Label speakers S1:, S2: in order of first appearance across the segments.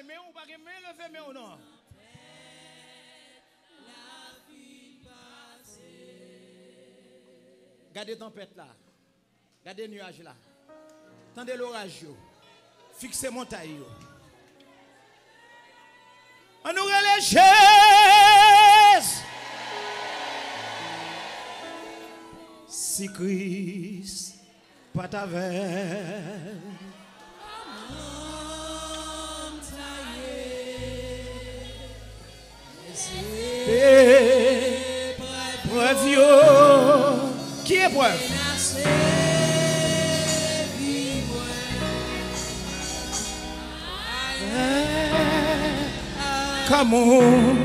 S1: mais ou pas lever mais ou non. Gardez tempête là. Gardez nuage là. Tendez l'orage yo. Fixez montagne yo. On nous relève si Christ pas t'avait preuve yo. Qui est preuve? Come on.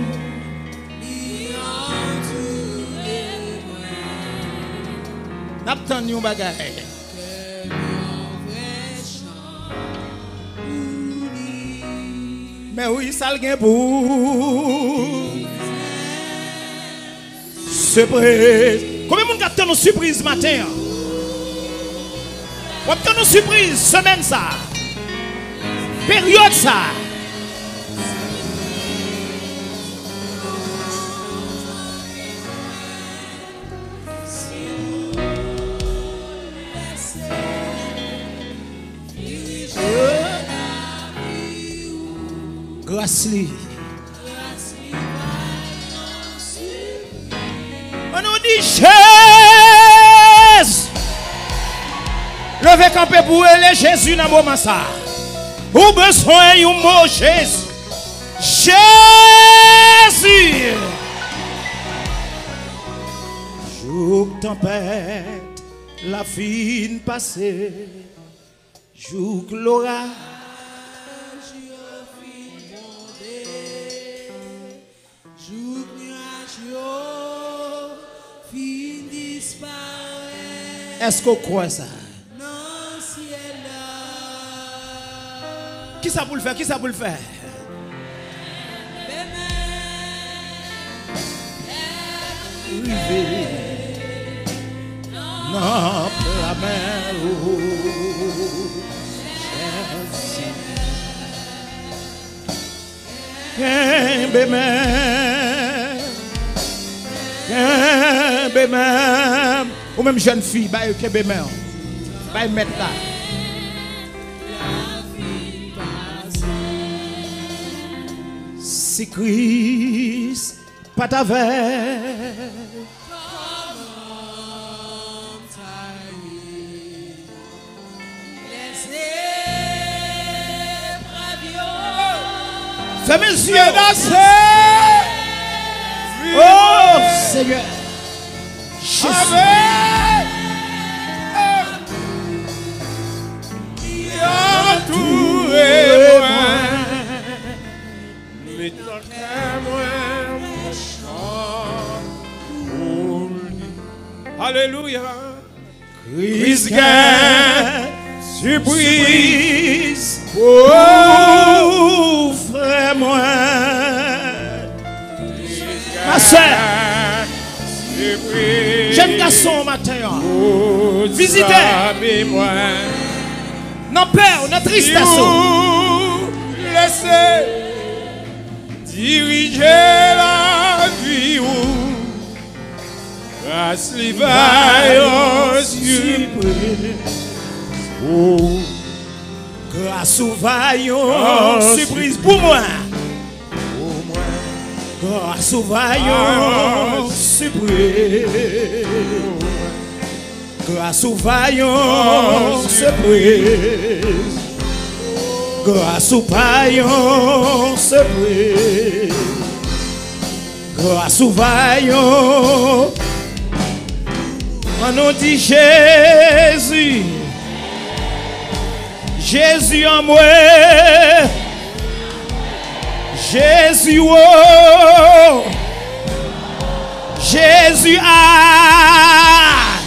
S1: N'attends nous bagaille. Mais oui, ça le pour surprise. Combien de monde attend nos surprises matin? On attend nos surprises semaine ça. Période ça. Grâce lui. On nous dit Jésus. Levez camper pour aller Jésus dans le moment ça. Ou besoin d'un mot Jésus. Jésus. Jour tempête, la fine passée. Jour l'orage. Est-ce qu'on croit ça? Qui ça pour le faire? Qui ça pour le faire? Non, la mer. Ou même jeune fille, bah que bémère, bah mettre là. Si Christ pas t'avait, fais mes yeux danser. Oh Seigneur. Amen. Alléluia. Christ gagne surprise pour frère moi. Ma soeur. Jeune garçon matin, visitez non peur, notre tristesse. Laissez diriger la vie où grâce l'hiver grâce au vaillant surprise pour moi. Grâce au vaillant surprise. Grâce au vaillant surprise. Grâce au vaillant surprise. Grâce au vaillant. On nous dit Jésus. Jésus en moi. Jésus, oh, Jésus, ah,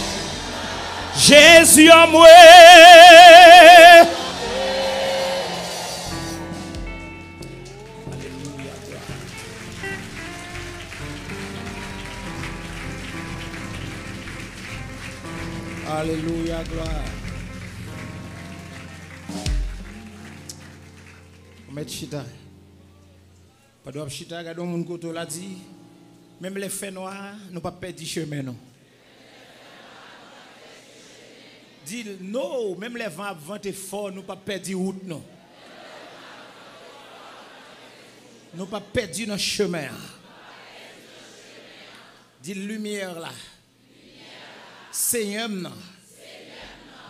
S1: Jésus en moi. Alléluia, gloire. Mettre chita. Pas de chita, regardons mon côté l'a dit. Même les faits noirs, nous pas perdre chemin non. Dit non, même les vents ventent fort, nous pas perdre route non. Nous pas perdre dans chemin. Dit lumière là. Seigneur non.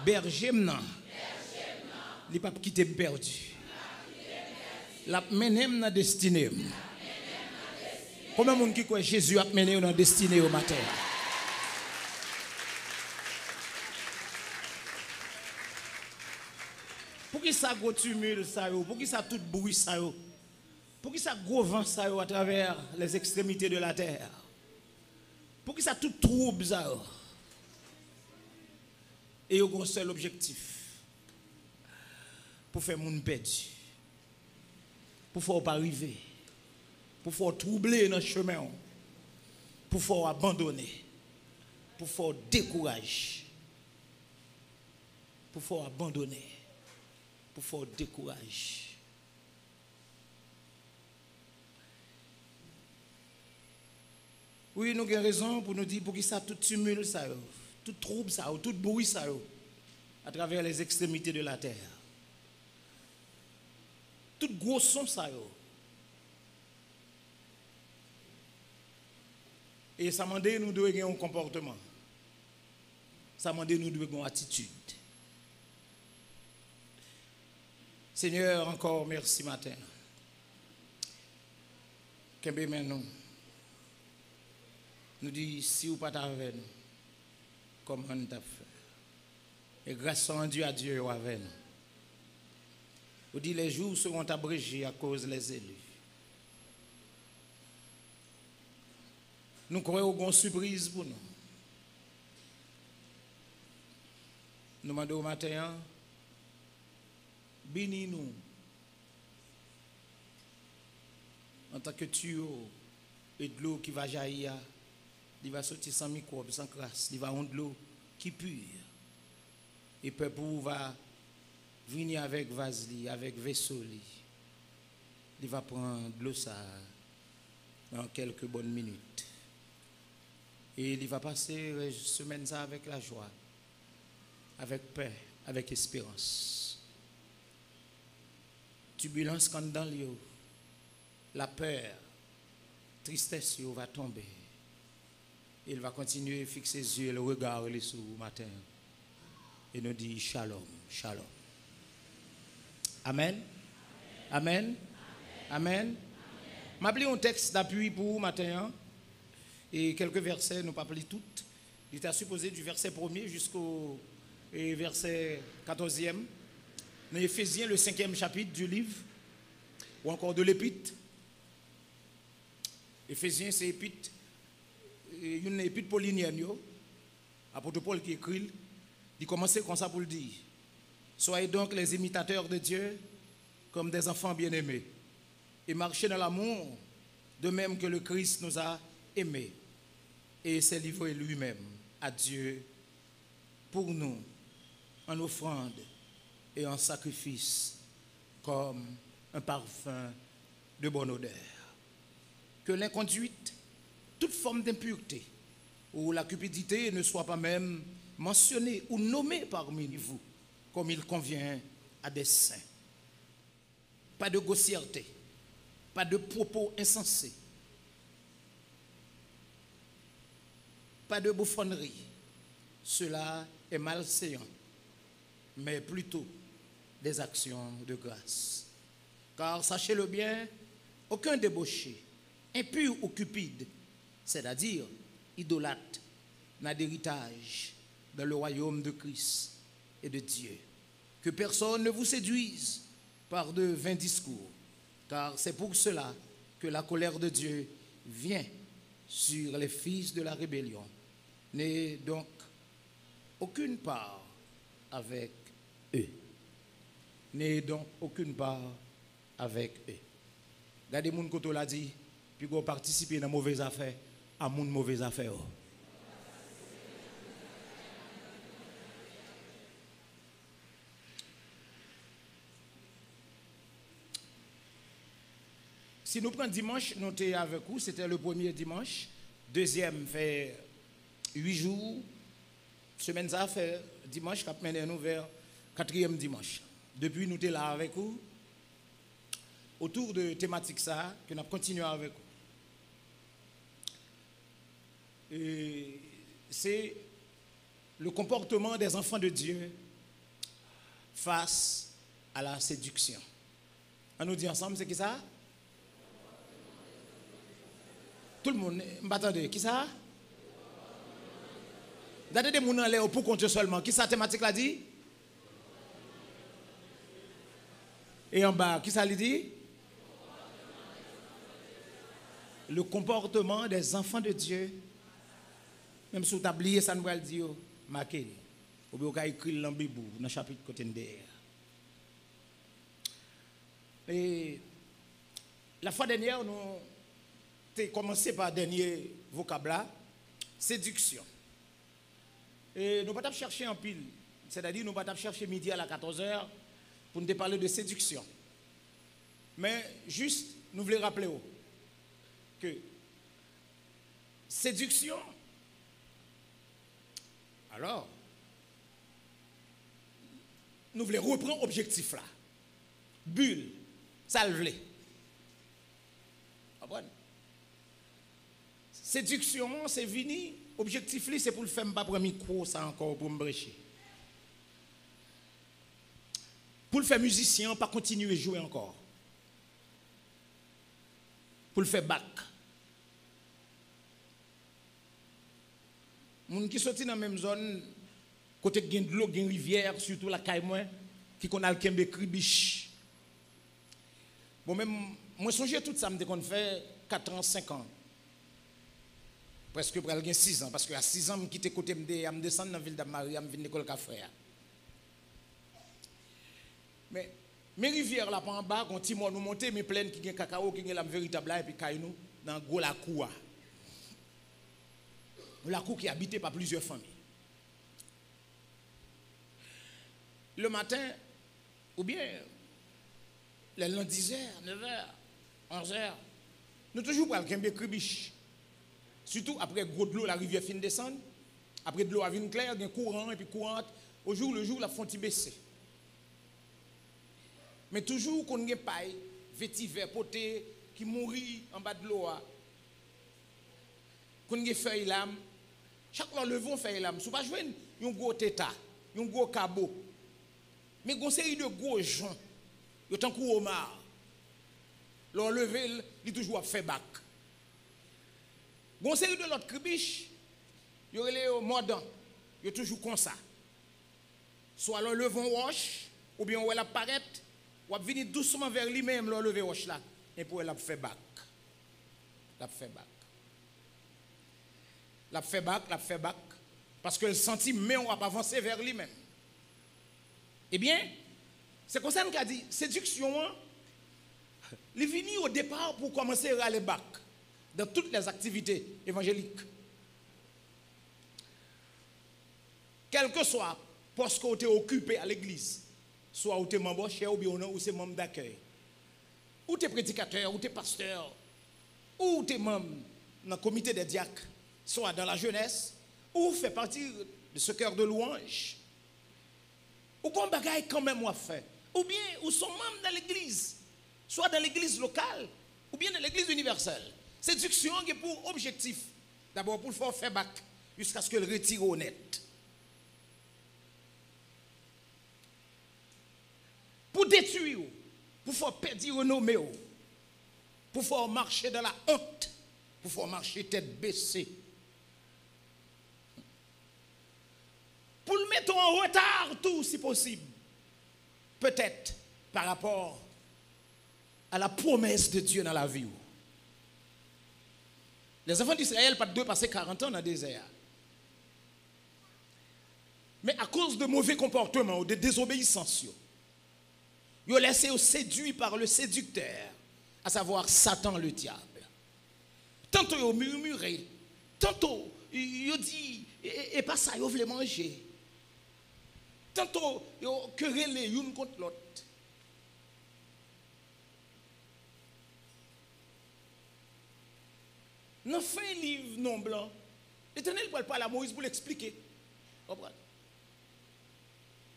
S1: Berger non. Il pas quitter perdu. La mené dans destinée. Combien de monde qui croit Jésus a mené dans destinée au matin? Pour qui ça gros tumulte ça yo? Pour qui ça tout bruit ça yo? Pour qui ça gros vent ça yo à travers les extrémités de la terre? Pour qui ça tout trouble ça yo? Et yo un seul objectif. Pour faire moun perdu. Pour faire pas arriver. Pour faire troubler dans le chemin. Pour faire abandonner. Pour faire décourager. Pour faire abandonner. Pour faire décourager. Oui, nous avons raison pour nous dire pour qui ça tout tumulte ça, tout trouble ça, tout bruit ça, à travers les extrémités de la terre. Tout gros son ça. Et ça m'a dit nous devons avoir un comportement. Ça m'a dit nous devons avoir une attitude. Seigneur, encore merci matin. Kembe nous. Nous dit si vous pas avec nous, comment on t'a fait. Et grâce à Dieu avec nous. Vous dit les jours seront abrégés à cause des élus. Nous croyons une surprise pour nous. Nous demandons au matin, bénis-nous en tant que tuyau et de l'eau qui va jaillir, il va sortir sans microbes, sans crasse, il va avoir de l'eau qui pure. Et le peuple va venir avec vase, avec vaisseau. Il va prendre de l'eau ça en quelques bonnes minutes. Et il va passer la semaine ça avec la joie, avec paix, avec espérance. Turbulence quand dans le la peur, tristesse va tomber. Il va continuer à fixer ses yeux, le regard sur le matin. Et nous dit shalom, shalom. Amen. Amen. Amen. Je vais un texte d'appui pour vous matin. Et quelques versets, nous ne pas lire toutes. Il était supposé du verset 1er jusqu'au verset 14e. Dans Éphésiens, le 5e chapitre du livre, ou encore de l'épître. Éphésiens, c'est épître. Une épître paulinienne, apôtre Paul qui écrit, il commence comme ça pour le dire. Soyez donc les imitateurs de Dieu comme des enfants bien-aimés et marchez dans l'amour de même que le Christ nous a aimés et s'est livré lui-même à Dieu pour nous en offrande et en sacrifice comme un parfum de bonne odeur. Que l'inconduite, toute forme d'impureté ou la cupidité ne soit pas même mentionnée ou nommée parmi vous comme il convient à des saints. Pas de grossièreté, pas de propos insensés, pas de bouffonnerie. Cela est malséant, mais plutôt des actions de grâce. Car sachez-le bien, aucun débauché, impur ou cupide, c'est-à-dire idolâtre, n'a d'héritage dans le royaume de Christ et de Dieu. Que personne ne vous séduise par de vains discours, car c'est pour cela que la colère de Dieu vient sur les fils de la rébellion. N'ayez donc aucune part avec eux. N'ayez donc aucune part avec eux. Regardez mon côté l'a dit, puis vous participez dans mauvaises affaires, à mon mauvaise affaire. Si nous prenons dimanche, nous étions avec vous, c'était le premier dimanche. Deuxième fait 8 jours. Semaine ça fait dimanche, qui a mené nous vers quatrième dimanche. Depuis, nous sommes là avec vous, autour de thématiques ça, que nous continuons avec vous. Et c'est le comportement des enfants de Dieu face à la séduction. On nous dit ensemble, c'est qui ça? Tout le monde, m'attendez, qui ça? Donnez des gens en l'air pour compter seulement. Qui ça thématique l'a dit? Et en bas, qui ça lui dit? Le comportement des enfants de Dieu. Même si vous avez oublié, ça nous va le dire, marqué. Ou bien vous avez écrit dans la Bible, dans le chapitre côté derrière. Et la fois dernière, nous avons commencé par le dernier vocabulaire, séduction. Et nous ne pouvons pas chercher en pile. C'est-à-dire, nous ne pouvons pas chercher midi à la 14h pour nous parler de séduction. Mais juste, nous voulons rappeler que séduction, alors, nous voulons reprendre l'objectif là. Bulle, salve. Séduction, c'est fini. Objectif là, c'est pour le faire pas prendre micro, ça encore pour me brécher. Pour le faire musicien, pas continuer à jouer encore. Pour le faire bac. Les gens qui sont dans la même zone, côté de l'eau, de rivière, surtout la caille, qui connaît le kembe kribiche. Bon, même, moi, je songe tout ça, je fait 4 ans, 5 ans. Presque pour 6 ans, parce qu'à 6 ans, je quitte côté de je descends dans la ville d'Amarie, je viens de l'école Café. Mais mes rivières là, en bas, quand ils nous monter, mes plaines qui ont cacao, qui ont la véritable là, et puis caillou dans gros la cour. La cour qui est habitée par plusieurs familles. Le matin, ou bien les lundis 10h, 9h, 11h, nous toujours pour le kribiche. Surtout après gros de l'eau, la rivière fin descendre. Après de l'eau, elle vient claire, il y a un courant, et puis courante. Au jour le jour, la font baisser. Mais toujours qu'on a paille, vétiver, poté, qui mourit en bas de l'eau. Qu'on a feuille lame. Chaque fois, le vent fait lame. Si vous ne pouvez pas un gros téta, un gros cabot. Mais il y a une série de gros gens. Il y a un coup homard. L'enlever, il toujours fait bac. Il y a une série de l'autre kribiche. Il y a les mordants. Il y a toujours comme ça. Soit l'enlever wash, ou bien on va apparaître, ou va venir doucement vers lui-même, l'enlever wash là. Et pour elle faire bac. La fait bac. La fait bac, parce que le sentiment, mais on va pas avancer vers lui-même. Eh bien, c'est comme ça qu'on a dit, séduction, il est venu au départ pour commencer à aller bac dans toutes les activités évangéliques. Quel que soit poste que tu es occupé à l'église, soit où tu es membre cher ou bien ou c'est membre d'accueil, ou tu es prédicateur, ou tu es pasteur, ou tu es membre dans le comité des diacres, soit dans la jeunesse, ou fait partie de ce cœur de louange, ou qu'on bagaille quand même fait, ou bien ou sont membres dans l'église, soit dans l'église locale, ou bien dans l'église universelle. Séduction est pour objectif, d'abord pour le faire bac, jusqu'à ce que le retire honnête. Pour détruire, pour faire perdre renommée, pour faire marcher dans la honte, pour faire marcher tête baissée. Pour le mettre en retard tout si possible. Peut-être par rapport à la promesse de Dieu dans la vie. Les enfants d'Israël, pas de deux, passer 40 ans dans le désert. Mais à cause de mauvais comportements ou de désobéissance, ils ont laissé séduit par le séducteur, à savoir Satan le diable. Tantôt ils ont murmuré, tantôt ils ont dit, et pas ça, ils voulaient manger. Tantôt ils ont querellé l'une contre l'autre. Dans fin livre non blanc, l'Éternel parle pas à Moïse pour l'expliquer.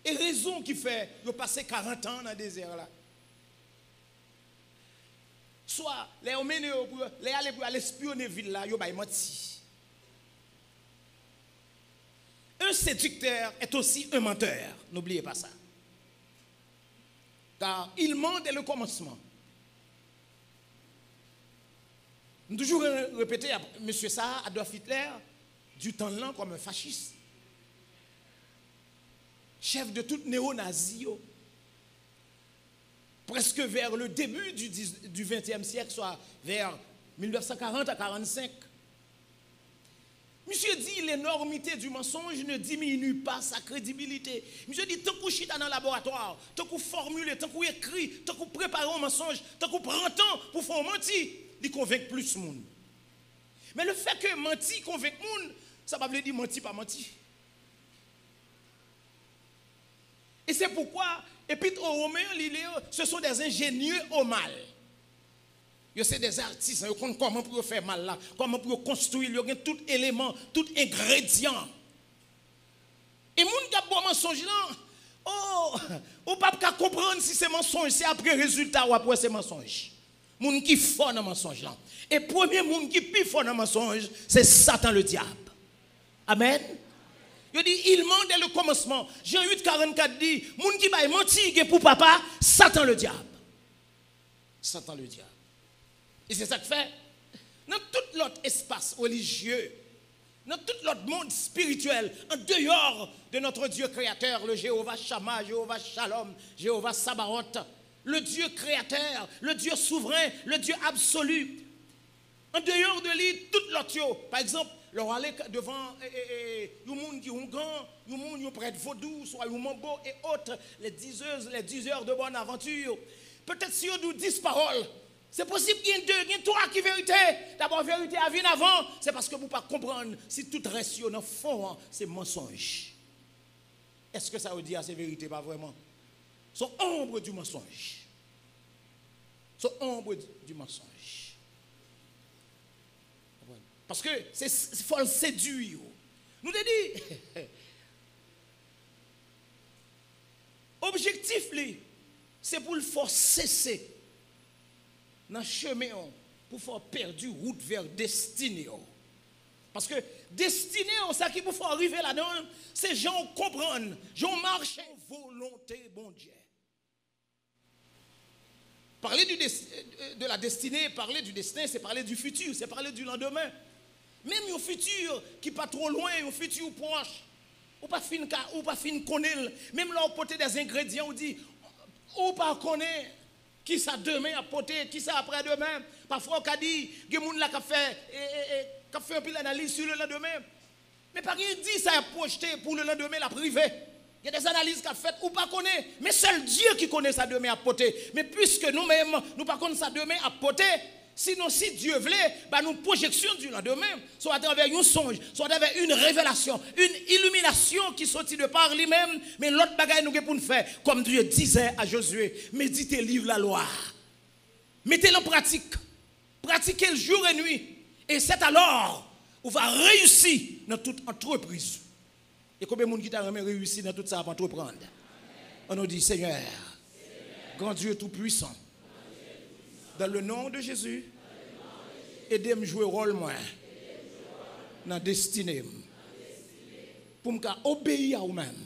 S1: Et raison qui fait de passer 40 ans dans le désert là. Soit les hommes les aller pour aller espionner ville là, yo bay menti. Un séducteur est aussi un menteur, n'oubliez pas ça. Car il ment dès le commencement. Nous toujours répété à M. Sarr, Adolf Hitler, du temps lent comme un fasciste. Chef de toute néo-nazi. Presque vers le début du XXe siècle, soit vers 1940 à 1945. Monsieur dit l'énormité du mensonge ne diminue pas sa crédibilité. Monsieur dit tant qu'on chita dans le laboratoire, tant qu'on formule, tant qu'on écrit, tant qu'on prépare un mensonge, tant qu'on prend temps pour faire mentir, il convainc plus de monde. Mais le fait que mentir convainc monde, ça ne veut pas dire mentir pas mentir. Et c'est pourquoi Épître aux Romains, ce sont des ingénieux au mal. C'est des artistes, ils connaissent comment pour faire mal là, comment pour construire, ils ont tout élément, tout ingrédient. Et les gens qui ont bon mensonge là, oh, on ne peut pas comprendre si c'est mensonge, c'est après résultat ou après c'est mensonge. Les gens qui font dans mensonge là. Et le premier monde qui plus fort dans mensonge, c'est Satan le diable. Amen. Il dit, il ment dès le commencement. Jean 8, 44 dit, moun qui va mentir pour papa, Satan le diable. Satan le diable. Et c'est ça que fait. Dans tout l'autre espace religieux, dans tout l'autre monde spirituel, en dehors de notre Dieu créateur, le Jéhovah Shammah, Jéhovah Shalom, Jéhovah Sabaoth, le Dieu créateur, le Dieu souverain, le Dieu absolu. En dehors de lui, tout l'autre, par exemple, leur aller devant les gens qui ont grand, les gens qui ont près de vaudou, soit les mambo et autres, les diseurs de bonne aventure. Peut-être si on nous 10 paroles, c'est possible qu'il y ait deux, il y ait trois qui vérité. D'abord, vérité à venir avant, c'est parce que vous ne pouvez pas comprendre si tout reste dans le fond, c'est mensonge. Est-ce que ça veut dire c'est vérité? Pas vraiment. C'est ombre du mensonge. C'est ombre du mensonge. Parce que c'est faut le séduire. Nous te dit, objectif, c'est pour le faire cesser dans le chemin pour faire perdre route vers destinée. Parce que destinée, c'est qui pour faire arriver là-dedans, c'est gens comprendre, gens marcher volonté, bon Dieu. Parler de la destinée, parler du destin, c'est parler du futur, c'est parler du lendemain. Même un futur qui n'est pas trop loin, un futur proche, ou pas fin connaître, même là on porte des ingrédients, on dit, ou pas connaître qui ça demain à porter, qui ça après-demain. Parfois on dit, il y a des gens qui fait un peu d'analyse sur le lendemain. Mais pas rien dit ça a projeté pour le lendemain la privé. Il y a des analyses qu'a faites ou pas connaître, mais seul Dieu qui connaît ça demain à porter. Mais puisque nous-mêmes, nous pas connaissons ça demain à porter, sinon, si Dieu voulait, bah, nous projection du lendemain, soit à travers un songe, soit à travers une révélation, une illumination qui sortit de par lui-même, mais l'autre bagaille nous pour nous faire, comme Dieu disait à Josué, méditez, livre la loi, mettez-le en pratique, pratiquez le jour et nuit, et c'est alors où va réussir dans toute entreprise. Et combien de monde qui t'a réussi dans tout ça pour entreprendre? On nous dit, Seigneur, grand Dieu tout-puissant, dans le nom de Jésus, aidez-moi à jouer rôle moi dans la destinée. Pour me obéir à vous-même.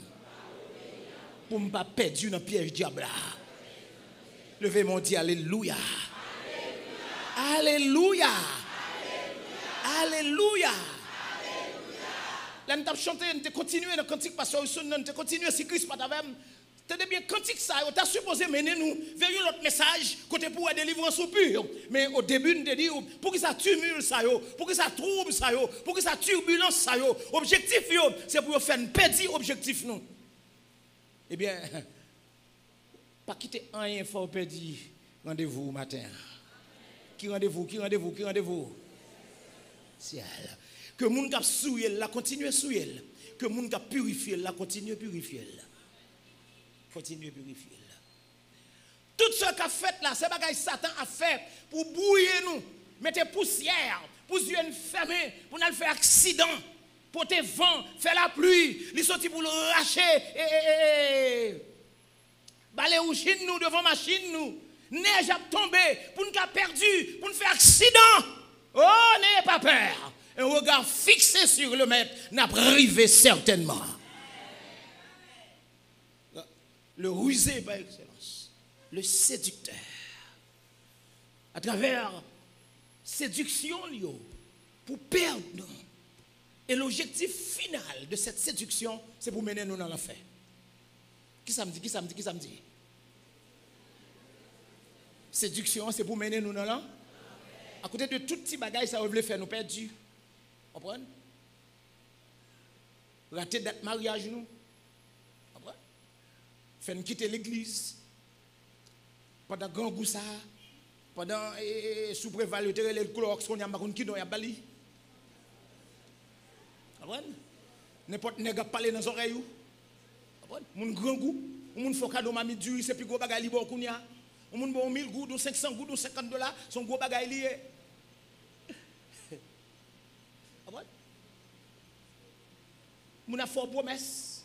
S1: Pour ne pas perdre dans le piège diable. Levez mon Dieu, alléluia. Alléluia. Alléluia. Là, nous avons chanté, nous avons continué dans le cantique parce que nous avons continué si Christ pas avec nous. Tenez bien, cantique ça, on t'a supposé mener nous vers un autre message côté pour la délivrance au pur. Mais au début, nous avons dit, pour que ça tumule ça, pour que ça trouble ça, pour que ça turbulence ça, objectif, c'est pour faire un petit objectif nous. Eh bien, pas quitter rien, faut perdre rendez-vous matin. Qui rendez-vous, qui rendez-vous, qui rendez-vous? Ciel. Que moun k'ap souiller la continue souiller. Que moun k'ap purifier la continue purifier. Continue purifier. Tout ce qu'a fait là, c'est bagaille Satan a fait pour brouiller nous, mettre poussière, pour yeux fermés, pour nous faire accident, pour te vent, faire la pluie, les sortir pour le racher, balai ou chine nous devant machine nous, neige a tombé, pour nous faire perdu, pour nous faire accident. Oh, n'ayez pas peur. Un regard fixé sur le maître n'a pas arrivé certainement. Le rusé par excellence, le séducteur, à travers séduction pour perdre nous. Et l'objectif final de cette séduction, c'est pour mener nous dans l'enfer. Qui ça me dit? Séduction, c'est pour mener nous dans l'enfer. À côté de tout petit bagage, ça veut faire nous perdus. Vous comprenez? Rater date mariage nous. Vous comprenez? Faire nous quitter l'église. Pendant grand goût ça. Pendant sous prévalu le clox qu'on y a marron qui a bali. Vous comprenez? N'importe nègre parler dans les oreilles. Vous comprenez? Mon grand goût, mon faut cadeau mami du, c'est plus gros bagage libre qu'on y a. Mon bon 1000 gouttes, 500 gouttes, $50, son gros bagage lié. Mon a fait promesse.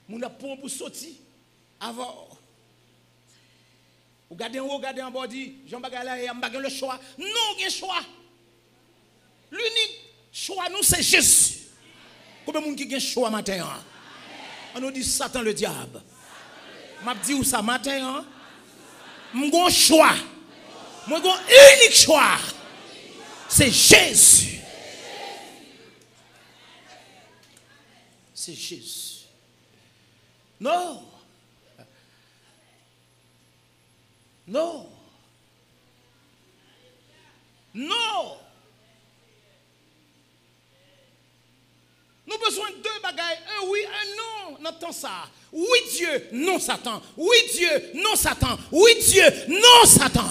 S1: Mon a pour sortir avant. Vous regardez en haut, regardez en bas, dit Jean Bagala et Ambagan le choix. Non, il y a un choix. L'unique choix, nous, c'est Jésus. Combien de monde qui a un choix matin? On nous dit Satan le diable. M'a dit où ça matin? Mon choix. Mon unique choix. C'est Jésus. C'est Jésus. Non. Non. Non. Nous avons besoin de deux bagailles. Un oui, un non. N'entend ça. Oui Dieu, non Satan. Oui Dieu, non Satan. Oui Dieu, non Satan.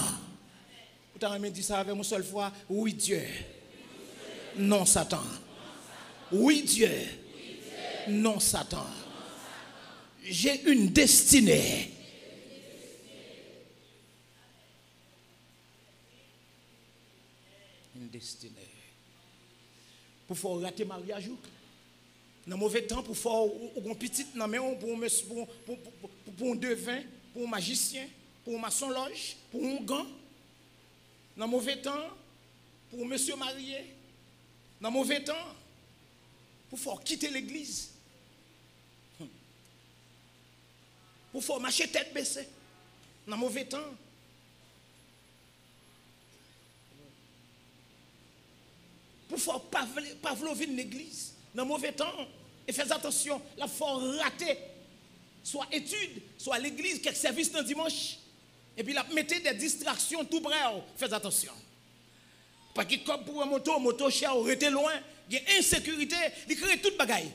S1: Vous t'avez dit ça avec une seule fois. Oui Dieu, non Satan. Oui Dieu, non Satan. J'ai une destinée. Une destinée. Pour faire rater mariage. Dans mauvais temps, pour faire un petit, pour un devin, pour un magicien, pour un maçon loge, pour un gant. Dans mauvais temps, pour un monsieur marié. Dans mauvais temps, pour faire quitter l'église. Pour faire marcher tête baissée. Dans mauvais temps. Pour faire pavlovine l'église. Dans mauvais temps. Et faites attention, la faut rater. Soit étude, soit l'église, quelques services dans dimanche. Et puis la mettez des distractions tout près. Faites attention. Parce que comme pour un moto cher, arrêtez loin. Il y a insécurité, il crée toute bagaille.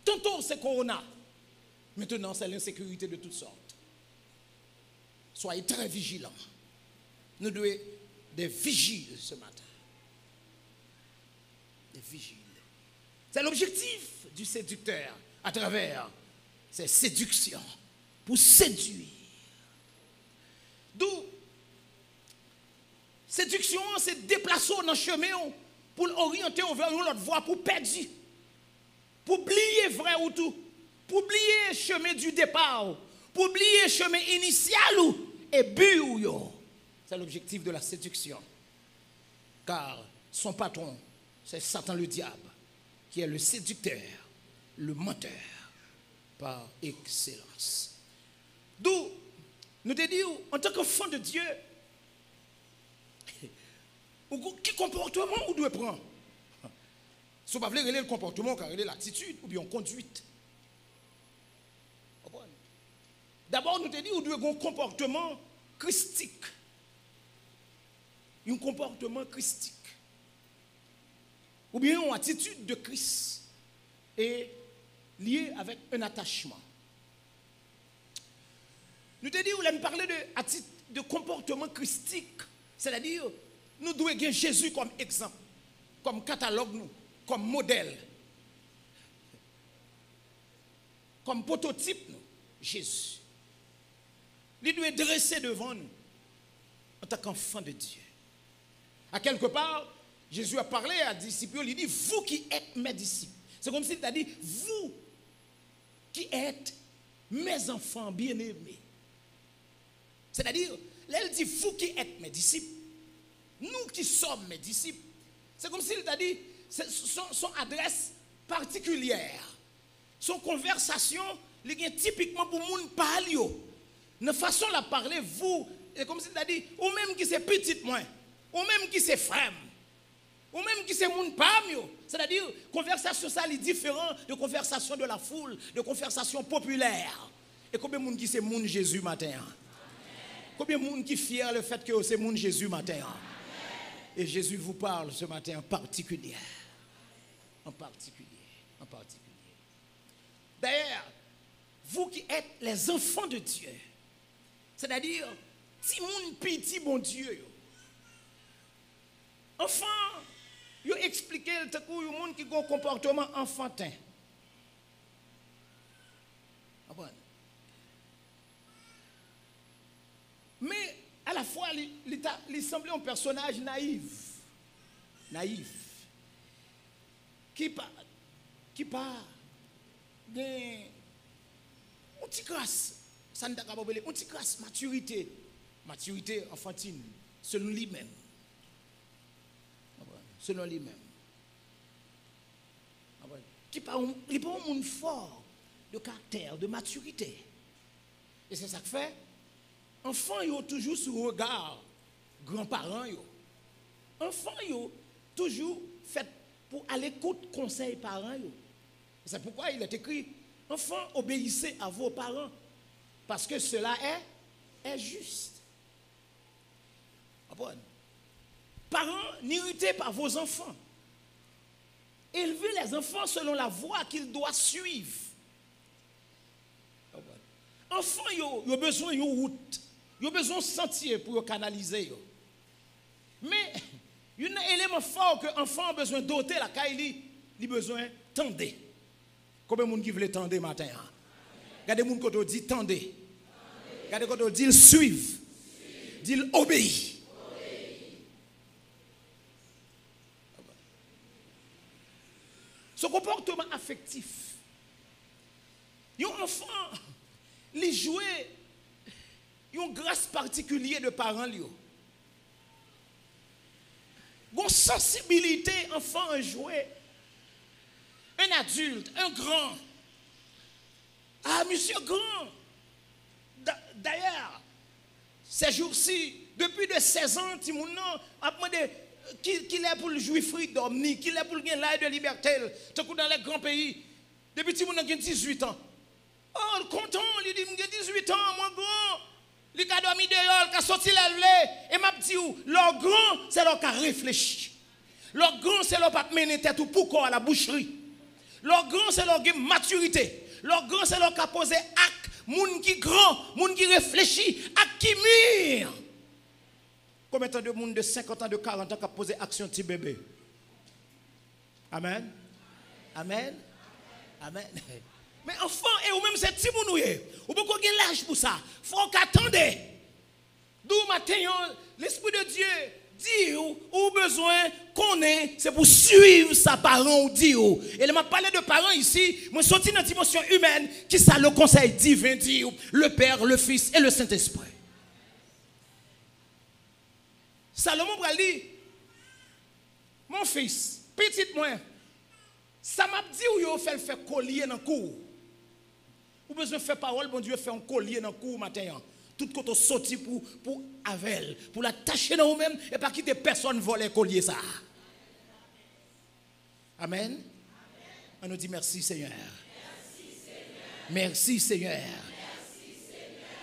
S1: Tantôt c'est Corona. Maintenant c'est l'insécurité de toutes sortes. Soyez très vigilants. Nous devons être des vigiles ce matin. Des vigiles. C'est l'objectif du séducteur à travers ses séductions pour séduire. D'où séduction, c'est déplacer dans le chemin pour l'orienter vers l'autre voie, pour perdre, pour oublier vrai ou tout, pour oublier le chemin du départ, pour oublier le chemin initial et but. C'est l'objectif de la séduction. Car son patron, c'est Satan le diable, qui est le séducteur, le menteur par excellence. D'où nous te disons, en tant qu'enfant de Dieu, quel comportement on doit prendre? Si vous ne voulez pas le comportement, car il est l'attitude ou bien conduite. D'abord, nous te disons, on doit avoir un comportement christique. Un comportement christique. Ou bien une attitude de Christ est liée avec un attachement. Nous te disons, on parler de comportement christique, c'est-à-dire, nous devons avoir Jésus comme exemple, comme catalogue, comme modèle, comme prototype, Jésus. Il doit dresser devant nous en tant qu'enfant de Dieu. À quelque part, Jésus a parlé à ses disciples, il dit, vous qui êtes mes disciples. C'est comme s'il t'a dit, vous qui êtes mes enfants bien-aimés. C'est-à-dire, là, il dit, vous qui êtes mes disciples, nous qui sommes mes disciples. C'est comme s'il t'a dit, son adresse particulière, son conversation, il est typiquement pour moun parler. Une façon de parler, vous, c'est comme s'il t'a dit, ou même qui c'est petit moi, ou même qui c'est frère, ou même qui c'est moun pas mieux. C'est-à-dire, conversation ça est différent de conversation de la foule, de conversation populaire. Et combien de monde qui c'est moun Jésus matin? Combien de monde qui fier le fait que c'est moun Jésus matin? Et Jésus vous parle ce matin en particulier. En particulier. En particulier. D'ailleurs, vous qui êtes les enfants de Dieu, c'est-à-dire, si moun petit bon Dieu, enfant, vous expliquez le coup, il y a monde qui a un comportement enfantin. Mais à la fois, il semblait un personnage naïf. Naïf. Qui pas une petite grâce, ça ne t'a pas une petite grâce, maturité enfantine, selon lui-même. Selon lui-même. Qui pas un monde fort de caractère, de maturité. Et c'est ça que fait. Enfants, ils ont toujours sous regard grands-parents. Enfants, ils ont toujours fait pour aller écouter conseil parents. C'est pourquoi il est écrit, enfants, obéissez à vos parents, parce que cela est juste. Parents, n'irritez pas vos enfants. Élevez les enfants selon la voie qu'ils doivent suivre. Enfants, ils ont besoin d'une route. Ils ont besoin de sentier pour canaliser. Mais, il y a un élément fort que l'enfant a besoin d'ôter la caille, il a besoin de tendre. Combien de monde qui veut tendre matin? Regardez les gens qui dit tendre. Regardez quand on dit suivre. Dit obéir. Ce comportement affectif. Un enfant, il joue une grâce particulière de parents. Une sensibilité, enfant, à jouer. Un adulte, un grand. Ah, monsieur grand. D'ailleurs, ces jours-ci, depuis de 16 ans, Timounan a demandé qu'il est pour le jouir freedom, qu'il est pour le l'air de liberté, tout dans les grands pays. Depuis Timounan a 18 ans. Oh, content, il dit, j'ai 18 ans, moi grand. Il a dormi dehors, il a sorti la et m'a dit, leur grand, c'est leur qui a réfléchi. Leur grand, c'est leur qui a mené tête ou pourquoi à la boucherie. Leur grand, c'est leur maturité. Leur grand, c'est leur qui a posé acte. Moun qui grand, moun qui réfléchit, acte qui mûr. Combien de monde de 50 ans, de 40 ans qui a posé action petit bébé? Amen. Amen. Amen. Mais enfant, et ou même c'est petit mounouye, ou beaucoup de l'âge pour ça. Faut qu'attendez. D'où matin, l'Esprit de Dieu dit ou besoin qu'on ait, c'est pour suivre sa parent ou dit ou. Et il m'a parlé de parents ici, moi sorti dans la dimension humaine, qui ça le conseil divin dit le Père, le Fils et le Saint-Esprit. Salomon va dire, mon fils, petit moi, ça m'a dit où il fait faire collier dans le cou. Ou besoin de faire parole, bon Dieu, fait un collier dans le cou matin. Tout côté sorti pour Avel, pour l'attacher dans vous-même et pas quitter personne voler collier ça. Amen. On nous dit merci Seigneur. Merci Seigneur.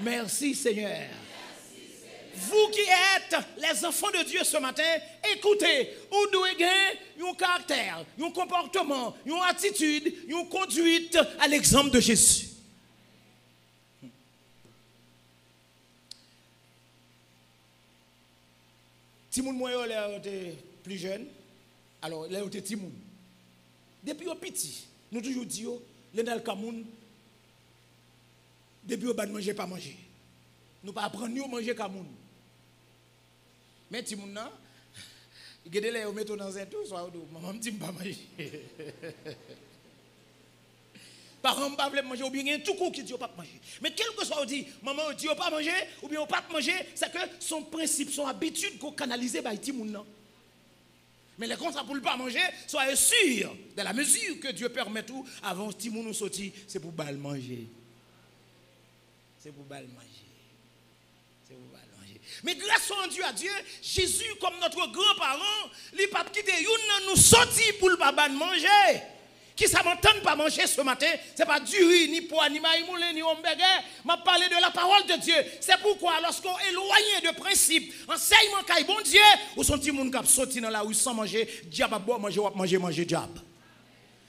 S1: Merci Seigneur. Vous qui êtes les enfants de Dieu ce matin, écoutez, vous devez gagner un caractère, un comportement, une attitude, une conduite à l'exemple de Jésus. Timoun moi il était plus jeune. Alors il était Timoun. Depuis au petit, nous toujours disons les dans le Cameroun depuis au ban manger pas manger. Nous pas apprendre nous manger Cameroun. Mais Timoun Gardez les mettons dans un tout soit maman me dit pas manger. Parents pas veulent manger ou bien tout coup qui dit pas manger. Mais quel que soit on dit maman dit pas manger ou bien pas manger, c'est que son principe, son habitude qu'on canaliser par ti moun nan. Mais les contrats pour ne pas manger, soyez sûr, dans la mesure que Dieu permet tout, avant que nous sortir, c'est pour bal manger. C'est pour bal manger. C'est pour bal manger. Mais grâce à Dieu, Jésus, comme notre grand-parent, il n'a pas quitté nous sortir pour ne pas manger. Qui ça m'entend pas manger ce matin, ce n'est pas du riz, ni pois, ni maïmoulin, ni hamburger. M'a parlé de la parole de Dieu. C'est pourquoi lorsqu'on est éloigné de principe, enseignement qu'il bon Dieu, ou son petit monde qui sorti dans la rue sans manger, diable à boire, manger diable.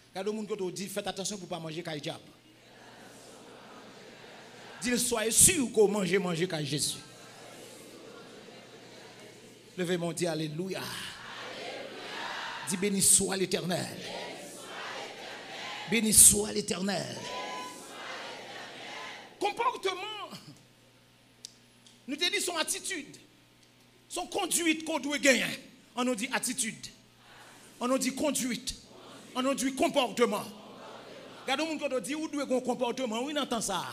S1: Regardez le monde qui dit faites attention pour ne pas manger qu'il diable. Dis soyez sûr qu'on manger qu'il Jésus. Levez mon Dieu, alléluia. Dis béni soit l'Éternel. Béni soit l'Éternel. Comportement. Nous te dit son attitude. Son conduite qu'on doit gagner. On nous dit attitude. On nous dit conduite. On nous dit comportement. Regardez le monde qui dit où doit un comportement. Oui, on entend ça.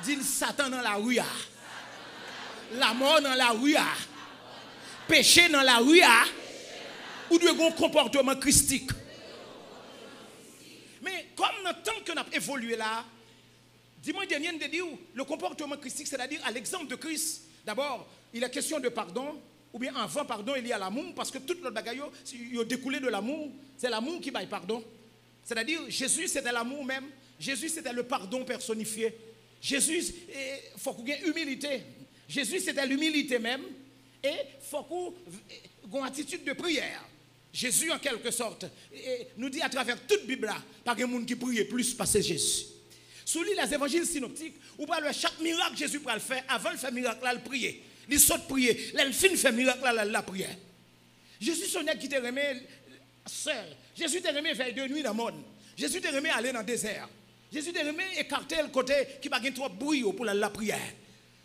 S1: Dit Satan dans la rue. La mort dans la rue. Péché dans la rue. Où doit un comportement christique. Mais comme dans le temps que nous avons évolué là, dimanche dernier, de dire le comportement christique, c'est-à-dire à l'exemple de Christ, d'abord, il est question de pardon, ou bien avant pardon, il y a l'amour, parce que toute notre bagaille, il a découlé de l'amour, c'est l'amour qui baille pardon. C'est-à-dire, Jésus, c'était l'amour même, Jésus, c'était le pardon personnifié. Jésus, il faut qu'il y ait humilité. Jésus, c'était l'humilité même, et il faut qu'il y ait une attitude de prière. Jésus, en quelque sorte, nous dit à travers toute la Bible, pas de monde qui prie plus parce que Jésus. Sous les évangiles synoptiques, ou pas chaque miracle Jésus peut le faire, avant de faire miracle, il prier. Il saute prier, il fin faire miracle, la prière. Jésus, son qui te remet seul. Jésus te remet veille de nuit dans le monde. Jésus te remet aller dans le désert. Jésus te remet écarter le côté qui n'a pas trop de bruit pour la prière.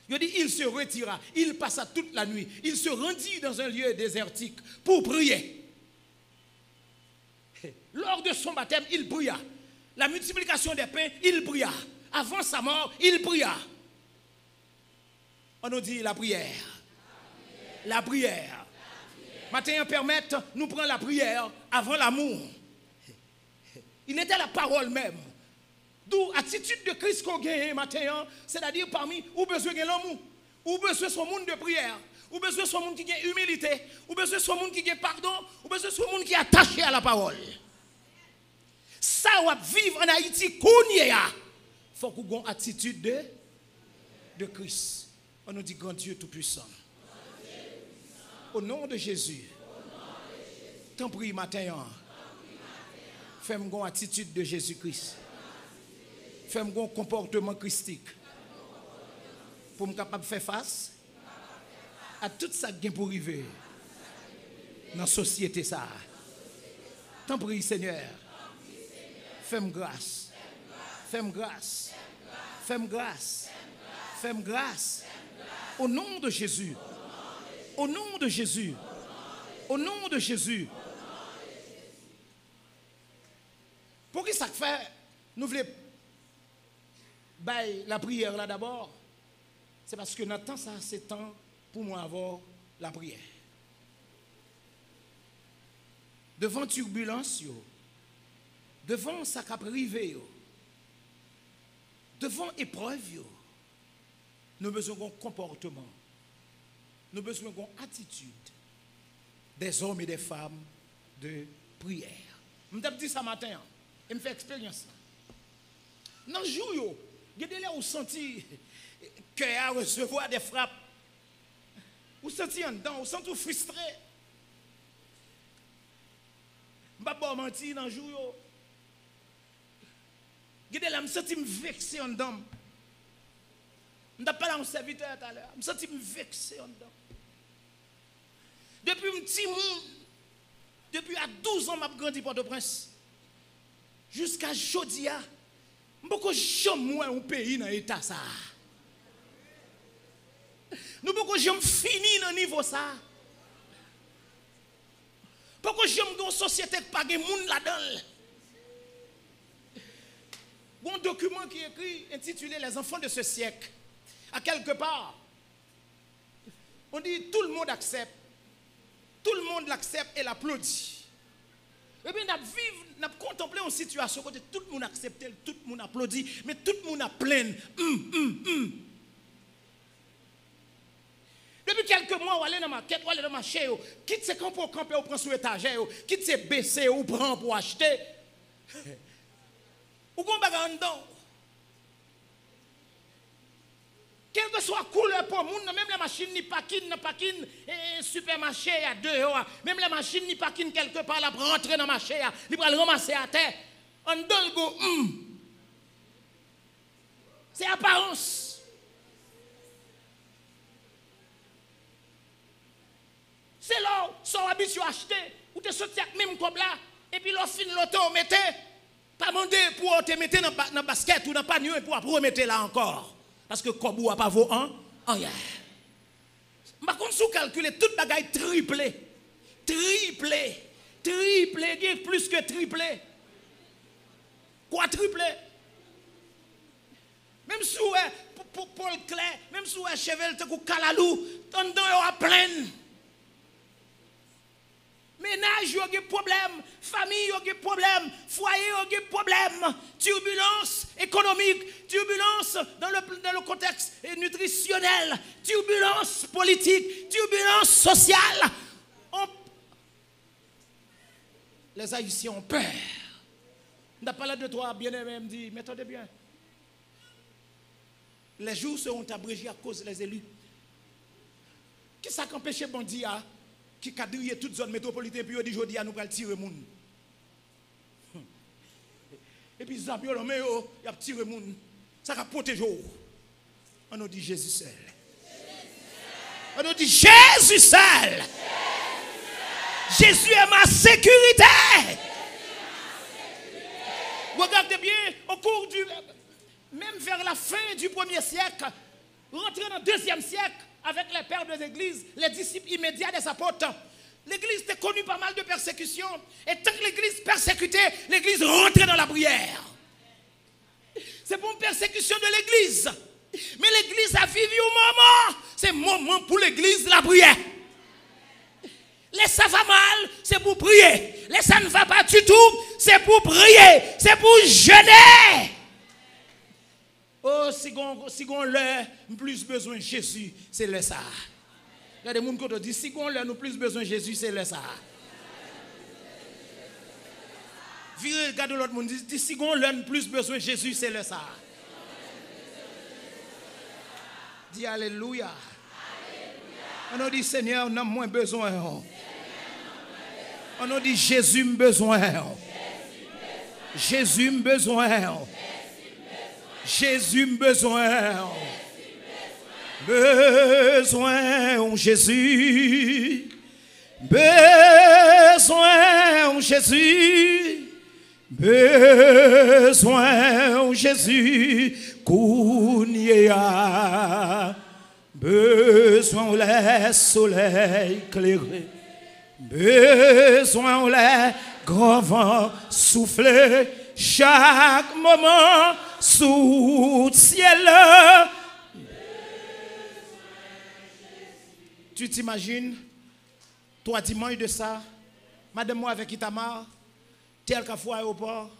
S1: Il dit, il se retira, il passa toute la nuit, il se rendit dans un lieu désertique pour prier. Lors de son baptême, il pria. La multiplication des pains, il pria. Avant sa mort, il pria. On nous dit la prière. La prière. Matin, permettre, nous prendre la prière avant l'amour. Il était la parole même. D'où l'attitude de Christ qu'on gagne matin, c'est-à-dire parmi où besoin de l'amour, où besoin de son monde de prière, où besoin de son monde qui a humilité, où besoin de son monde qui a pardon, où besoin de son monde qui est attaché à la parole. Ça, on va vivre en Haïti, il faut qu'on ait une attitude de Christ. On nous dit grand Dieu Tout-Puissant. Au nom de Jésus, t'en prie matin, fais-moi une attitude de Jésus-Christ. Fais-moi un comportement christique. Pour me capable de faire face à tout ça qui est pour arriver dans la société. T'en prie Seigneur. Fais-moi grâce. Fais-moi grâce. Fais-moi grâce. Fais-moi grâce. Au nom de Jésus. Au nom de Jésus. Au nom de Jésus. Pour qui ça fait? Nous voulons la prière là d'abord. C'est parce que notre temps, ça, c'est temps pour moi avoir la prière. Devant turbulence, devant ça qui a privé, devant épreuve, nous avons besoin d'un comportement, nous avons besoin d'une attitude des hommes et des femmes de prière. Je me dis ça matin, et me fait expérience. Dans le jour, il y a des gens qui ont senti que à recevoir des frappes, ou senti en dedans, ou senti frustré. Je ne vais pas mentir dans le jour. Je me sens vexé en dedans. Je ne pas là un serviteur tout à l'heure. Je me sens vexé en dedans. Depuis un petit monde, depuis à 12 ans, je grandi Port-au-Prince. Jusqu'à aujourd'hui, je ne suis jamais un pays dans l'état ça. Nous ne pouvons jamais finir dans le niveau ça. Pourquoi j'aime une société qui n'a pas de monde là-dedans? Un document qui est écrit, intitulé Les enfants de ce siècle. À quelque part, on dit tout le monde accepte. Tout le monde l'accepte et l'applaudit. Et bien, nous avons contemplé une situation où tout le monde accepte, tout le monde applaudit, mais tout le monde a plein. Depuis quelques mois, on aller dans ma quête, on aller dans ma marché, quitte ce camp pour camper, on prend sur l'étagère, quitte ce baisser, on prend pour acheter. Ou qu'on bagarre dedans. Quelle que soit la couleur pour le monde, même les machines ni parking, supermarché à 2 euros, même les machines ni parking quelque part, là, pour rentrer dans le marché, ils vont le ramasser à terre. En dedans, le go, c'est apparence. C'est là où sont habitués à acheter, ou te sortir avec même comme là, et puis l'offre l'auto, mettez. Pas demander pour te mettre dans le basket ou dans le panier pour remettre là encore. Parce que comme vous n'avez pas vos un, par contre, si vous calculez, toute bagaille triplé, plus que triplé. Quadruplé. Même si vous êtes Paul Clair, même si vous êtes Chevel, ou Kalalou, en dedans, il y a plein. Ménage, il y a des problèmes. Famille, il y a des problèmes. Foyer, il y a des problèmes. Turbulence économique, turbulence dans le contexte nutritionnel, turbulence politique, turbulence sociale. Les Haïtiens ont peur. On a parlé de toi, bien-aimé, me dit, mais attendez bien. Les jours seront abrégés à cause des élus. Qui ça empêche Bondi à qui quadrille toute zone métropolitaine puis dit jodi à nous pral tirer moun. Et puis Zambio le mais il a tiré moun. Ça va protéger. On nous dit Jésus seul. On nous dit Jésus seul. Jésus est ma sécurité. Regardez bien au cours du même vers la fin du 1er siècle, rentrer dans le 2e siècle avec les pères des églises, les disciples immédiats des apôtres. L'église était connue par mal de persécutions. Et tant que l'église persécutait, l'église rentrait dans la prière. C'est pour une persécution de l'église. Mais l'église a vécu un moment. C'est un moment pour l'église la prière. Les ça va mal, c'est pour prier. Les ça ne va pas du tout, c'est pour prier. C'est pour jeûner. Oh, si on leur plus besoin de Jésus, c'est le ça. Il y a des gens qui te disent, si on leur nous plus besoin de Jésus, c'est le ça. Virez, regardez l'autre monde, dit, si on leur plus besoin de Jésus, c'est le ça. Dis Alléluia. On nous dit, Seigneur, on a moins besoin. On nous dit, Jésus me besoin. Jésus me besoin. Jésus me besoin. Besoin Jésus. Besoin Jésus. Besoin Jésus. Kounia. Besoin le soleil éclairé. Besoin le grand vent souffler. Chaque moment sous ciel. Tu t'imagines, 3 dimanches de ça, madame moi avec Itamar, tel qu'à fois à l'aéroport,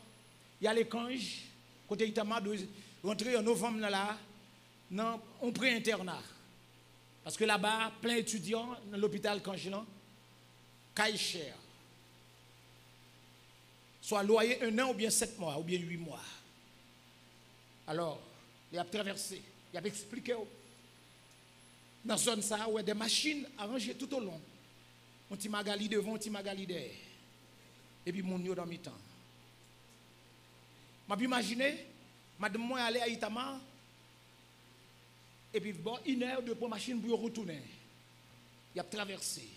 S1: il y a les canges, côté Itamar, doit rentrer en novembre là, non, on prend internat. Parce que là-bas, plein d'étudiants dans l'hôpital Kangelan, caille cher. Soit loyer 1 an ou bien 7 mois ou bien 8 mois. Alors, il a traversé, il a expliqué dans la zone ça où il y a des machines arrangées tout au long. Un petit magali devant, un petit magali derrière. Et puis mon yo dans mi temps. Je m'imagine, madame moi aller à Itamar et puis bon 1 heure de pour machine pour retourner. Il a traversé.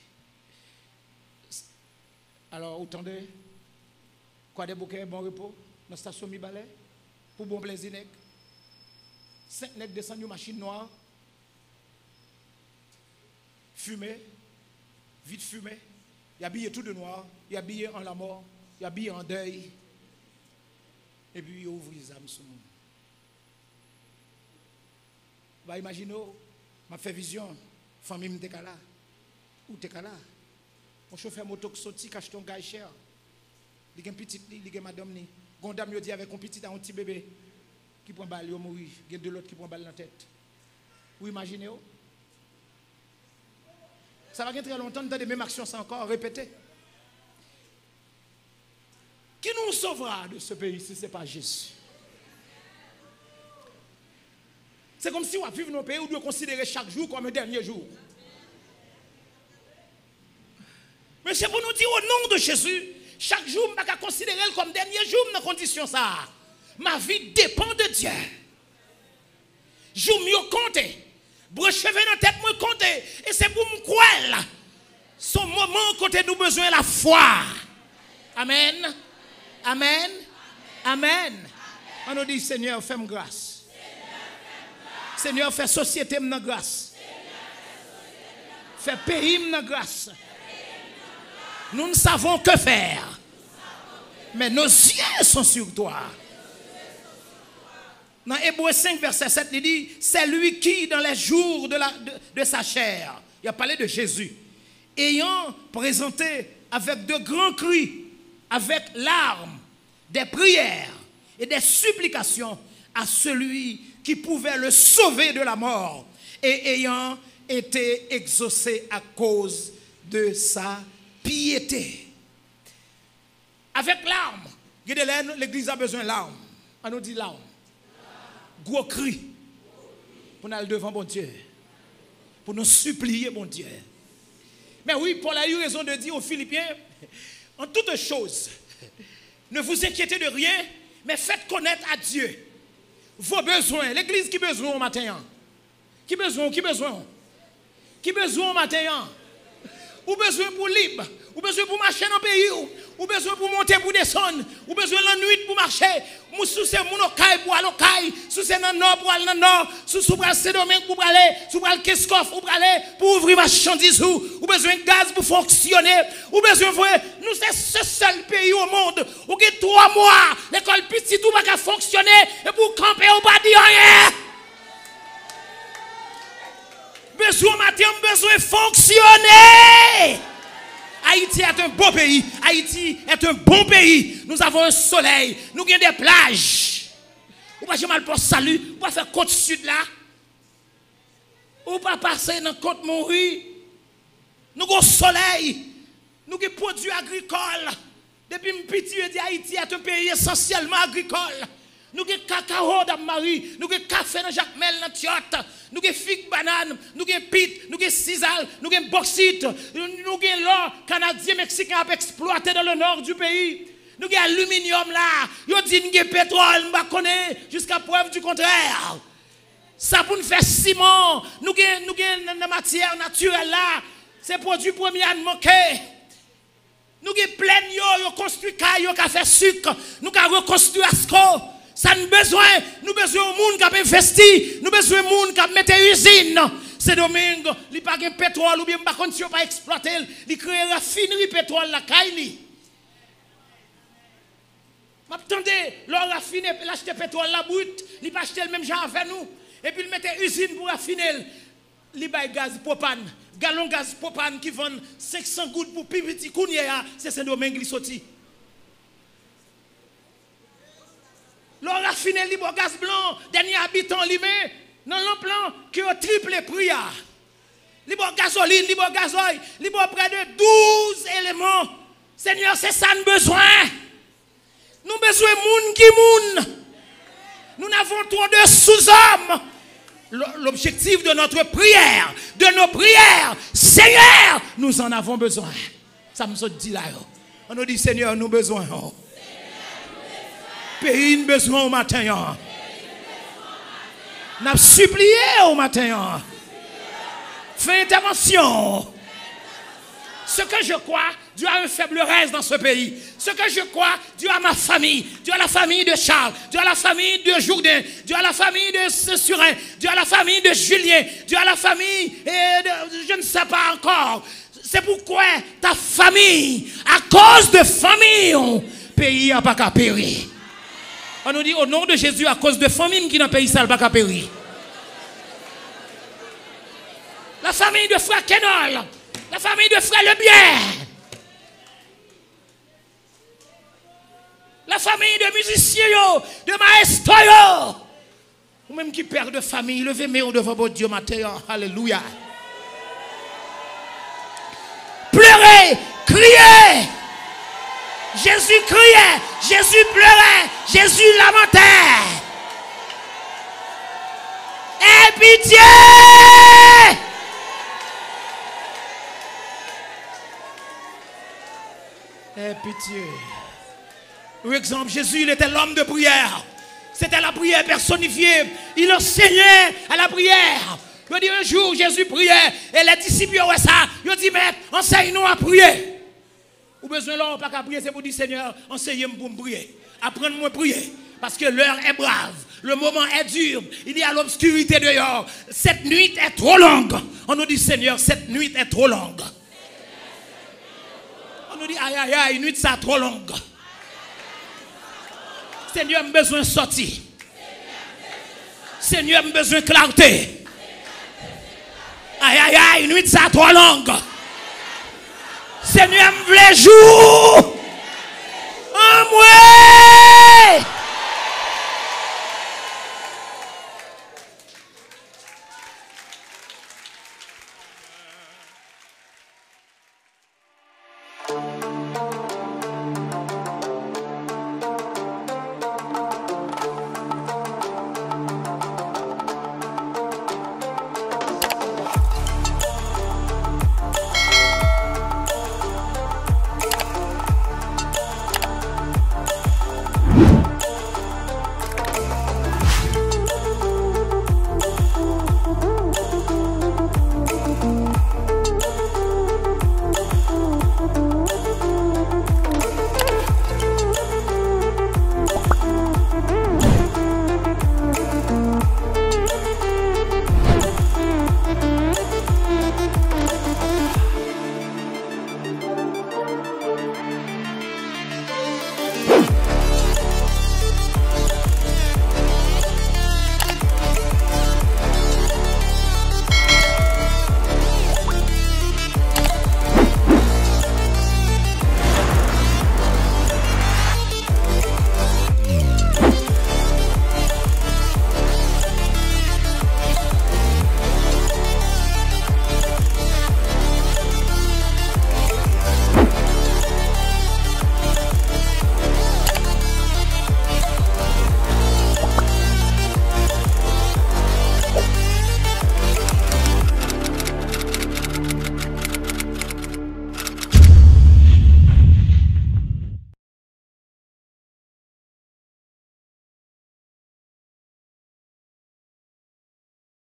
S1: Alors, attendez. Quoi des bouquets, bon repos, dans la station Mibalais, pour bon plaisir. 5 nègres descendent une machine noire, fumée, vite fumée, Il est habillé tout de noir, il est habillé en la mort, il est habillé en deuil. Et puis il ouvre les âmes sur le monde. Vous imaginez, m'a fait vision, famille m'était là. Où t'es là? Mon chauffeur moto qui sorti, cache ton gars cher. Il y a un petit, il y a madame ni. Gondam yo dit avec un petit bébé qui prend balle, il mourir. Il y a de l'autre qui prend balle dans la tête. Vous imaginez? Ça va très longtemps, dans les mêmes actions, c'est encore répété. Qui nous sauvera de ce pays si ce n'est pas Jésus? C'est comme si on vit dans un pays où on doit considérer chaque jour comme un dernier jour. Mais c'est pour nous dire au nom de Jésus, chaque jour, je ne vais pas considérer comme dernier jour dans condition ça. Ma vie dépend de Dieu. Je mieux compter. Brocheve dans la tête, moi compter. Et c'est pour me croire. Son moment quand nous avons besoin de la foi. Amen. Amen. Amen. On nous dit, Seigneur, fais-moi grâce. Seigneur, fais société de grâce. Fais pays de grâce. Nous ne savons que faire. Mais nos yeux sont sur toi. Dans Hébreux 5, verset 7, il dit, c'est lui qui, dans les jours de sa chair, il a parlé de Jésus, ayant présenté avec de grands cris, avec larmes, des prières et des supplications à celui qui pouvait le sauver de la mort, et ayant été exaucé à cause de sa piété. Avec larmes, l'église a besoin de larmes. On nous dit larmes. Gros cri pour nous aller devant bon Dieu, pour nous supplier bon Dieu. Mais oui, Paul a eu raison de dire aux Philippiens, en toutes choses, ne vous inquiétez de rien, mais faites connaître à Dieu vos besoins. L'église qui a besoin au matin? Qui besoin au matin? Ou besoin pour libre? Ou besoin pour marcher dans le pays? Ou besoin pour monter pour descendre? Ou besoin la nuit pour marcher? Ou sous c'est mon okaï pour aller okaï? Sous c'est dans le nord pour aller dans le nord? Sous c'est domaine pour aller? Sous le Keskoff pour aller? Pour ouvrir marchandise? Ou besoin de gaz pour fonctionner? Ou besoin de nous c'est ce seul pays au monde où il y a 3 mois l'école petite tout va pas fonctionner et pour camper au pas dire rien. Besoin matin, besoin de fonctionner. Haïti est un beau pays. Haïti est un bon pays. Nous avons un soleil. Nous avons des plages. Ou pas mal pour salut. Ou pas faire côte sud là. Ou pas passer dans côte Montry. Nous avons un soleil. Nous avons des produits agricoles. Depuis petit, je dis Haïti est un pays essentiellement agricole. Nous avons cacao dans Marie, nous avons café dans Jacmel, dans Tiotte, nous avons figue banane, nous avons pit, nous avons sisal, nous avons bauxite, nous avons l'or canadien, mexicain à exploiter dans le nord du pays. Nous avons aluminium là, nous avons pétrole, nous connaissons jusqu'à preuve du contraire. Ça pour nous faire ciment, nous avons la matière naturelle là, c'est produit premier à manquer. Nous avons plein de construit caille, nous avons fait sucre, nous avons reconstruit Asco. Ça nous besoin de monde qui a investi, nous besoin de monde qui a mis usine. C'est domingue, il n'y a pas de pétrole ou bien par contre si on pas exploiter, il crée une raffinerie pétrole la caille. M'attendez, l'on raffine, l'acheter pétrole la brute, il pas acheter le même genre avec nous et puis il mettait usine pour raffiner, il bail gaz propane, gallon gaz propane qui vend 500 gouttes pour petit kounia, c'est Saint-Domingue qui sorti. L'on raffine le gaz blanc, dernier habitant limé, dans le plan qui a triplé prix. Libre gasoline, libre gazoil, libre près de 12 éléments. Seigneur, c'est ça nous besoin. Nous besoin de monde qui moun. Nous n'avons trop de sous-hommes. L'objectif de notre prière, de nos prières, Seigneur, nous en avons besoin. Ça me dit là. On nous dit, Seigneur, nous avons besoin. Pays nous besoin au matin. Nous avons supplié au matin. Fais intervention. Ce que je crois, Dieu a une faiblesse dans ce pays. Ce que je crois, Dieu a ma famille. Dieu a la famille de Charles. Dieu a la famille de Jourdain. Dieu a la famille de Surin. Dieu a la famille de Julien. Dieu a la famille de je ne sais pas encore. C'est pourquoi ta famille, à cause de famille, pays n'a pas qu'à périr. On nous dit au nom de Jésus, à cause de famille qui n'a pas pays, ça n'a pas qu'à périr. La famille de frère Kenol, la famille de frère Lebière, la famille de musiciens, de maestros, ou même qui perd de famille, levez-moi devant votre Dieu matin. Alléluia. Pleurez, criez. Jésus criait, Jésus pleurait, Jésus lamentait. Aie pitié. Aie pitié. Par exemple, Jésus, il était l'homme de prière. C'était la prière personnifiée. Il enseignait à la prière. Il dit un jour, Jésus priait. Et les disciples, ouais ça. Il dit, mais enseigne-nous à prier. Ou besoin là, pas qu'à prier, c'est pour dire, Seigneur, enseignez-moi pour me prier. Apprenez-moi à prier. Parce que l'heure est brave. Le moment est dur. Il y a l'obscurité dehors. Cette nuit est trop longue. On nous dit, Seigneur, cette nuit est trop longue. On nous dit, aïe, aïe, aïe, une nuit, ça trop longue. Seigneur, j'ai besoin de sortir. Seigneur, j'ai besoin de clarté. Aïe, aïe, aïe, une nuit, ça trop longue. Seigneur, je veux jour. En moi.